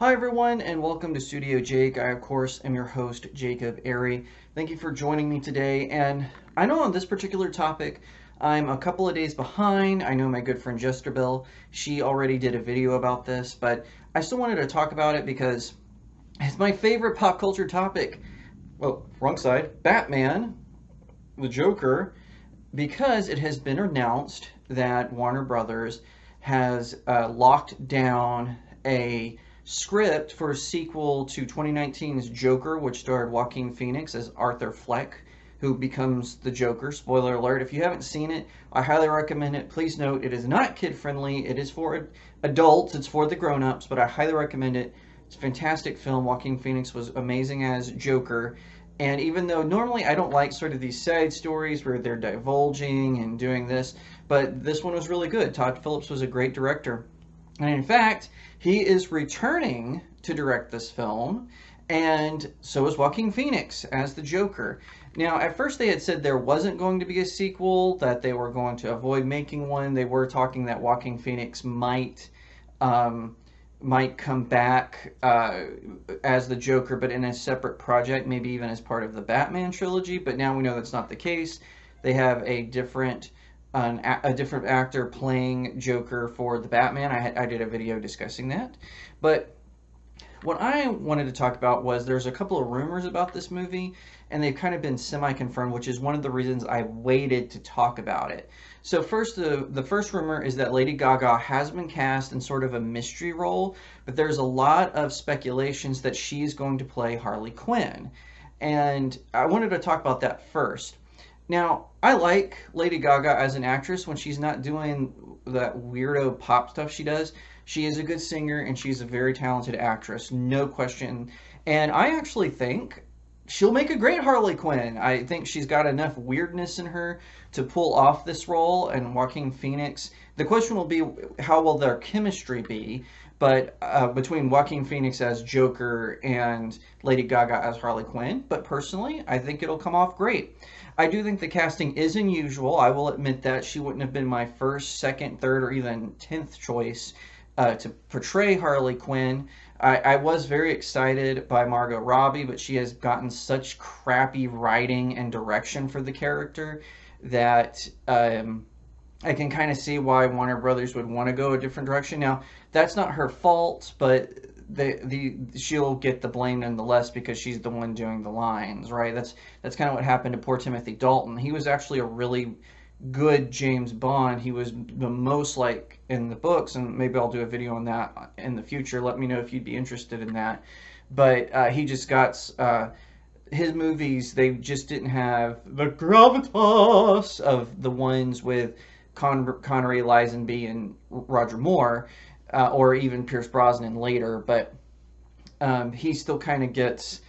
Hi everyone and welcome to Studio Jake. I of course am your host Jacob Airy. Thank you for joining me today, and I know on this particular topic I'm a couple of days behind. I know my good friend Jesterbill, she already did a video about this, but I still wanted to talk about it because it's my favorite pop culture topic. Well, wrong side. Batman, the Joker, because it has been announced that Warner Brothers has locked down a script for a sequel to 2019's Joker, which starred Joaquin Phoenix as Arthur Fleck, who becomes the Joker. Spoiler alert, if you haven't seen it, I highly recommend it. Please note, it is not kid friendly. It is for adults, it's for the grown ups, but I highly recommend it. It's a fantastic film. Joaquin Phoenix was amazing as Joker. And even though normally I don't like sort of these side stories where they're divulging and doing this, but this one was really good. Todd Phillips was a great director. And in fact, he is returning to direct this film, and so is Joaquin Phoenix as the Joker. Now, at first they had said there wasn't going to be a sequel, that they were going to avoid making one. They were talking that Joaquin Phoenix um, might come back as the Joker, but in a separate project, maybe even as part of the Batman trilogy. But now we know that's not the case. They have a different actor playing Joker for the Batman. I did a video discussing that. But what I wanted to talk about was there's a couple of rumors about this movie, and they've kind of been semi-confirmed, which is one of the reasons I waited to talk about it. So first, the first rumor is that Lady Gaga has been cast in sort of a mystery role, but there's a lot of speculations that she's going to play Harley Quinn. And I wanted to talk about that first. Now, I like Lady Gaga as an actress when she's not doing that weirdo pop stuff she does. She is a good singer and she's a very talented actress, no question. And I actually think she'll make a great Harley Quinn. I think she's got enough weirdness in her to pull off this role, and Joaquin Phoenix. The question will be how will their chemistry be, but between Joaquin Phoenix as Joker and Lady Gaga as Harley Quinn. But personally, I think it'll come off great. I do think the casting is unusual. I will admit that she wouldn't have been my first, second, third, or even 10th choice to portray Harley Quinn. I was very excited by Margot Robbie, but she has gotten such crappy writing and direction for the character that I can kind of see why Warner Brothers would want to go a different direction. Now, that's not her fault, but she'll get the blame nonetheless because she's the one doing the lines, right? That's kind of what happened to poor Timothy Dalton. He was actually a really good James Bond. He was the most like in the books, and maybe I'll do a video on that in the future. Let me know if you'd be interested in that. But he just got his movies. They just didn't have the gravitas of the ones with Connery, Lazenby, and Roger Moore, or even Pierce Brosnan later. But he still kind of gets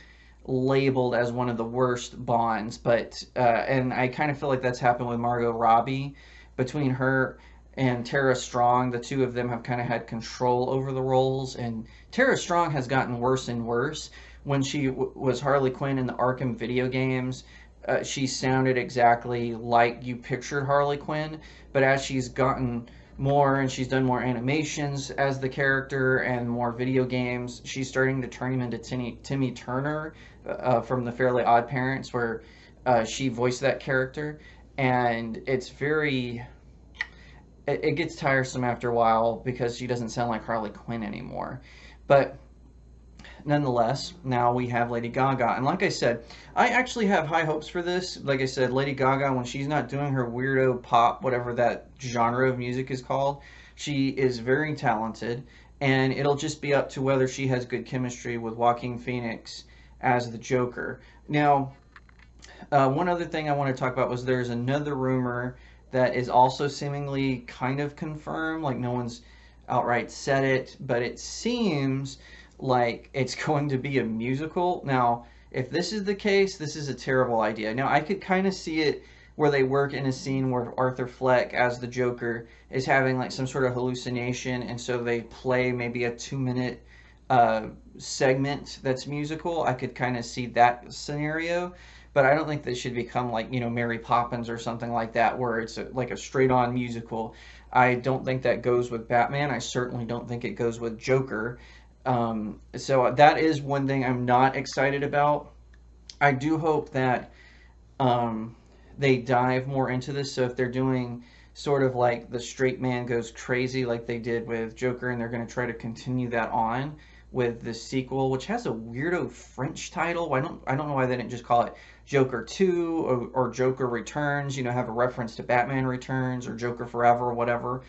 labeled as one of the worst Bonds, but and I kind of feel like that's happened with Margot Robbie. Between her and Tara Strong, the two of them have kind of had control over the roles, and Tara Strong has gotten worse and worse. When she was Harley Quinn in the Arkham video games, she sounded exactly like you pictured Harley Quinn, but as she's gotten more and she's done more animations as the character and more video games, she's starting to turn him into Timmy Turner from the Fairly Odd Parents, where she voiced that character, and it's very it gets tiresome after a while because she doesn't sound like Harley Quinn anymore. But nonetheless, now we have Lady Gaga. And like I said, I actually have high hopes for this. Like I said, Lady Gaga, when she's not doing her weirdo pop, whatever that genre of music is called, she is very talented. And it'll just be up to whether she has good chemistry with Joaquin Phoenix as the Joker. Now, one other thing I want to talk about was there's another rumor that is also seemingly kind of confirmed. Like, no one's outright said it, but it seems like it's going to be a musical. Now, if this is the case, this is a terrible idea. Now, I could kind of see it where they work in a scene where Arthur Fleck as the Joker is having like some sort of hallucination, and so they play maybe a 2-minute segment that's musical. I could kind of see that scenario, but I don't think this should become like, Mary Poppins or something like that, where it's like a straight-on musical. I don't think that goes with Batman. I certainly don't think it goes with Joker. So that is one thing I'm not excited about. I do hope that um, they dive more into this. So if they're doing sort of like the straight man goes crazy, like they did with Joker, and they're going to try to continue that on with the sequel, which has a weirdo French title. I don't know why they didn't just call it Joker 2 or Joker Returns. You know, have a reference to Batman Returns or Joker Forever or whatever.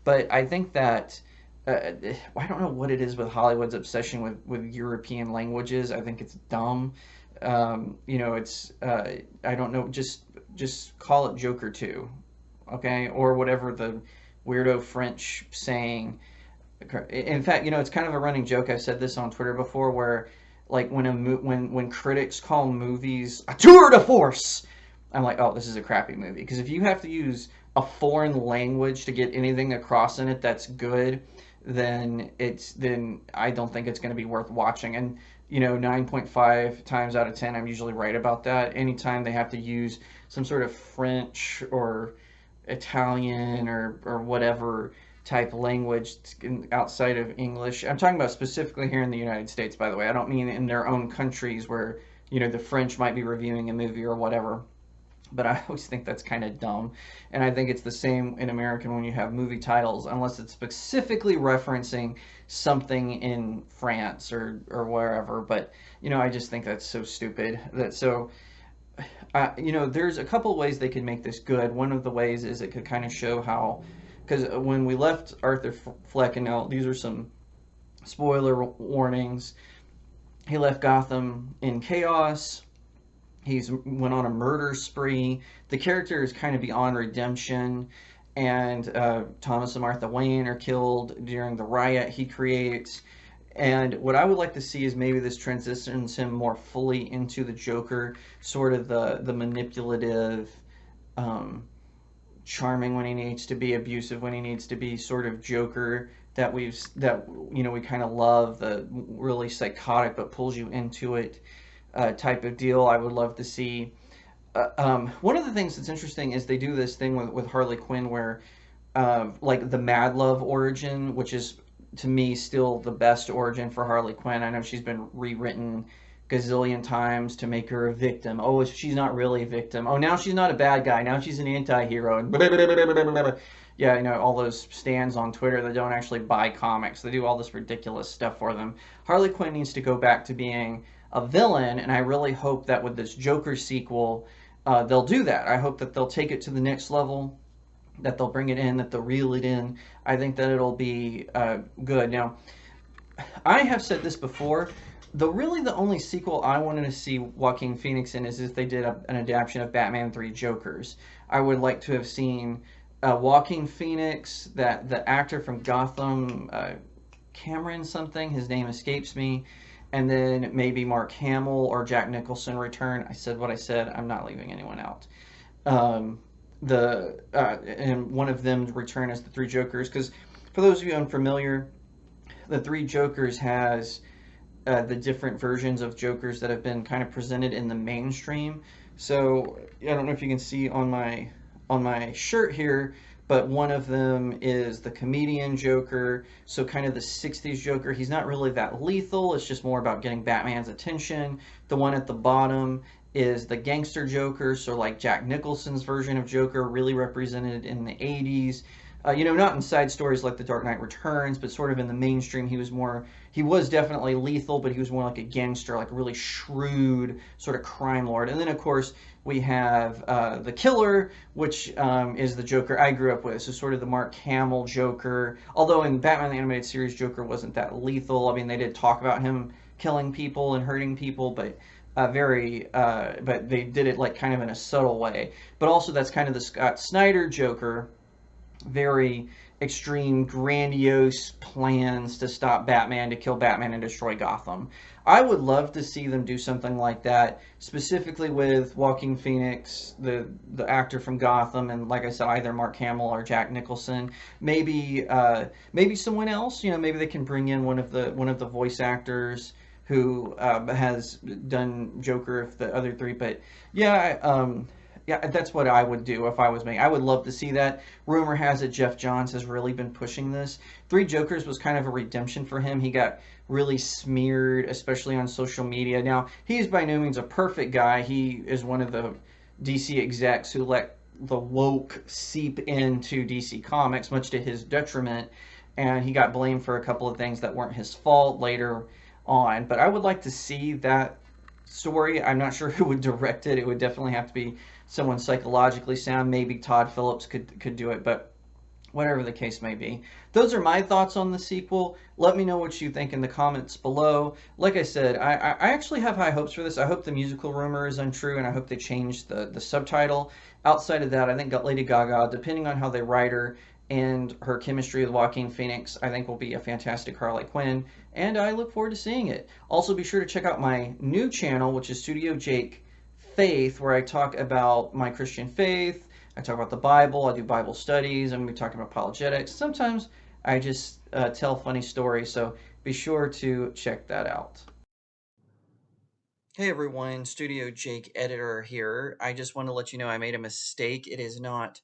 But I think that. I don't know what it is with Hollywood's obsession with European languages. I think it's dumb. You know, it's I don't know. Just call it Joker 2, okay, or whatever the weirdo French saying. In fact, you know, it's kind of a running joke. I've said this on Twitter before, where like when critics call movies a tour de force, I'm like, oh, this is a crappy movie. Because if you have to use a foreign language to get anything across in it that's good, then I don't think it's going to be worth watching. And you know, 9.5 times out of 10, I'm usually right about that. Anytime they have to use some sort of French or Italian or whatever type language outside of English. I'm talking about specifically here in the United States, by the way. I don't mean in their own countries where, you know, the French might be reviewing a movie or whatever. But I always think that's kind of dumb. And I think it's the same in American when you have movie titles, unless it's specifically referencing something in France or wherever. But, you know, I just think that's so stupid. You know, there's a couple ways they could make this good. One of the ways is it could kind of show how, because when we left Arthur Fleck, and now these are some spoiler warnings, he left Gotham in chaos. He's went on a murder spree. The character is kind of beyond redemption, and Thomas and Martha Wayne are killed during the riot he creates. And what I would like to see is maybe this transitions him more fully into the Joker, sort of the manipulative, charming when he needs to be, abusive when he needs to be, sort of Joker that you know we kind of love, the really psychotic but pulls you into it type of deal. I would love to see. One of the things that's interesting is they do this thing with Harley Quinn where, like the Mad Love origin, which is to me still the best origin for Harley Quinn. I know she's been rewritten gazillion times to make her a victim. Oh, she's not really a victim. Oh, now she's not a bad guy. Now she's an anti-hero. And blah, blah, blah, blah, blah. Yeah, you know, all those stands on Twitter that don't actually buy comics. They do all this ridiculous stuff for them. Harley Quinn needs to go back to being a villain, and I really hope that with this Joker sequel, they'll do that. I hope that they'll take it to the next level, that they'll bring it in, that they'll reel it in. I think that it'll be good. Now, I have said this before. The only sequel I wanted to see Joaquin Phoenix in is if they did an adaptation of Batman 3 Jokers. I would like to have seen Joaquin Phoenix, the actor from Gotham, Cameron something, his name escapes me, and then maybe Mark Hamill or Jack Nicholson return. I said what I said. I'm not leaving anyone out. And one of them return as the Three Jokers, because for those of you unfamiliar, the Three Jokers has the different versions of Jokers that have been kind of presented in the mainstream. So I don't know if you can see on my shirt here, but one of them is the comedian Joker, so kind of the 60s Joker. He's not really that lethal, it's just more about getting Batman's attention. The one at the bottom is the gangster Joker, so like Jack Nicholson's version of Joker, really represented in the 80s. You know, not in side stories like The Dark Knight Returns, but sort of in the mainstream, he was definitely lethal, but he was more like a gangster, like a really shrewd sort of crime lord. And then, of course, we have the Killer, which is the Joker I grew up with, so sort of the Mark Hamill Joker. Although in Batman the Animated Series, Joker wasn't that lethal. I mean, they did talk about him killing people and hurting people, but but they did it like kind of in a subtle way. But also that's kind of the Scott Snyder Joker, very extreme, grandiose plans to stop Batman, to kill Batman and destroy Gotham. I would love to see them do something like that, specifically with Joaquin Phoenix, the actor from Gotham, and like I said, either Mark Hamill or Jack Nicholson. Maybe someone else. You know, maybe they can bring in one of the voice actors who has done Joker of the other three. But yeah, Yeah, that's what I would do if I was me. I would love to see that. Rumor has it Jeff Johns has really been pushing this. Three Jokers was kind of a redemption for him. He got really smeared, especially on social media. Now, he's by no means a perfect guy. He is one of the DC execs who let the woke seep into DC Comics, much to his detriment. And he got blamed for a couple of things that weren't his fault later on. But I would like to see that story. I'm not sure who would direct it. It would definitely have to be someone psychologically sound. Maybe Todd Phillips could do it, but whatever the case may be. Those are my thoughts on the sequel. Let me know what you think in the comments below. Like I said, I actually have high hopes for this. I hope the musical rumor is untrue, and I hope they change the subtitle. Outside of that, I think Lady Gaga, depending on how they write her and her chemistry with Joaquin Phoenix, I think will be a fantastic Harley Quinn, and I look forward to seeing it. Also, be sure to check out my new channel, which is StudioJake Faith, where I talk about my Christian faith, I talk about the Bible, I do Bible studies, and we talk about apologetics. Sometimes I just tell funny stories, so be sure to check that out. Hey everyone, StudioJake editor here. I just want to let you know I made a mistake. It is not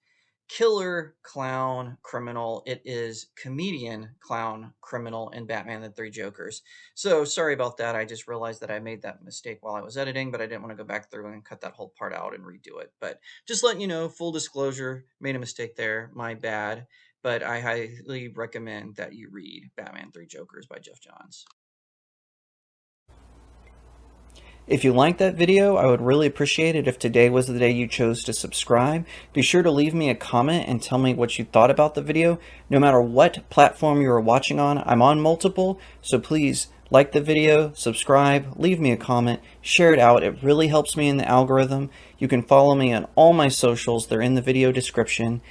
killer clown criminal. It is comedian clown criminal in Batman the Three Jokers. So sorry about that. I just realized that I made that mistake while I was editing, but I didn't want to go back through and cut that whole part out and redo it. But just letting you know, full disclosure, made a mistake there. My bad. But I highly recommend that you read Batman Three Jokers by Jeff Johns. If you liked that video, I would really appreciate it if today was the day you chose to subscribe. Be sure to leave me a comment and tell me what you thought about the video. No matter what platform you are watching on, I'm on multiple, so please like the video, subscribe, leave me a comment, share it out. It really helps me in the algorithm. You can follow me on all my socials. They're in the video description.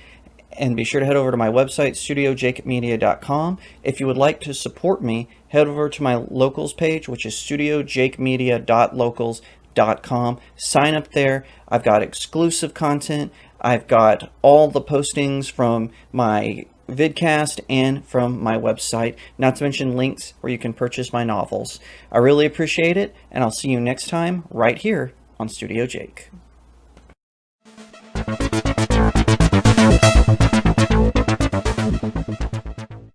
And be sure to head over to my website, StudioJakeMedia.com. If you would like to support me, head over to my locals page, which is StudioJakeMedia.locals.com. Sign up there. I've got exclusive content. I've got all the postings from my vidcast and from my website, not to mention links where you can purchase my novels. I really appreciate it, and I'll see you next time right here on Studio Jake.